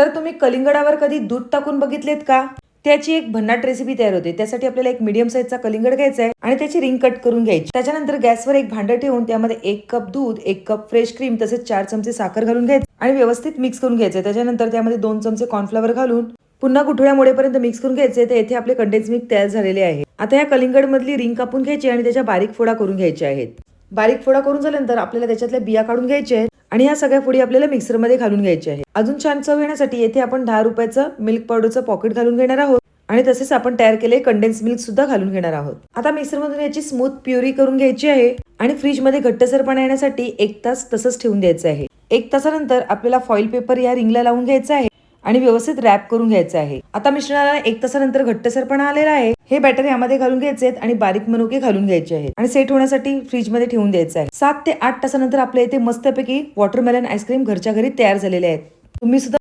तर तुम्ही कलिंगडावर कधी दूध टाकून बघितलेत का? त्याची एक भन्नाट रेसिपी तयार होते. त्यासाठी आपल्याला एक मीडियम साईजचा कलिंगड घ्यायचा आहे आणि त्याची रिंग कट करून घ्यायची. त्याच्यानंतर गॅसवर एक भांडं ठेवून त्यामध्ये 1 कप दूध, 1 कप फ्रेश क्रीम तसेच 4 चमचे साखर घालून घ्यायची आणि व्यवस्थित मिक्स करून घ्यायचे. त्याच्यानंतर त्यामध्ये 2 चमचे कॉर्नफ्लॉवर घालून पुन्हा गुठळ्या मोडेपर्यंत मिक्स करून घ्यायचे. तर येथे आपले कंडेन्स मिल्क तयार झालेले आहे. आता या कलिंगड मधली रिंग कापून घ्यायची आणि त्याच्या बारीक फोडा करून घ्यायच्या आहेत. बारीक फोडा करून झाल्यानंतर आपल्याला त्याच्यातल्या बिया काढून घ्यायच्या आहेत आणि या सगळ्या फोडी आपल्याला मिक्सरमध्ये घालून घ्यायच्या आहेत. अजून छान चव येण्यासाठी येथे आपण 10 रुपयाचं मिल्क पावडरचं पॉकेट घालून घेणार आहोत आणि तसेच आपण तयार केले कंडेन्स मिल्क सुद्धा घालून घेणार आहोत. आता मिक्सरमधून याची स्मूथ प्युरी करून घ्यायची आहे आणि फ्रीजमध्ये घट्टसरपणा येण्यासाठी 1 तास तसंच ठेवून द्यायचं आहे. 1 तासानंतर आपल्याला फॉइल पेपर या रिंगला लावून घ्यायचा आहे आणि व्यवस्थित रॅप करून घ्यायचं आहे. आता मिश्रणाला 1 तासानंतर घट्टसरपणा आलेला आहे. हे बॅटर यामध्ये घालून घ्यायचे आहेत आणि बारीक मनुके घालून घ्यायचे आहेत आणि सेट होण्यासाठी फ्रीजमध्ये ठेवून द्यायचं आहे. 7 ते 8 तासानंतर आपल्या इथे मस्तपैकी वॉटरमेलन आईस्क्रीम घरच्या घरी तयार झालेले आहेत. तुम्ही सुद्धा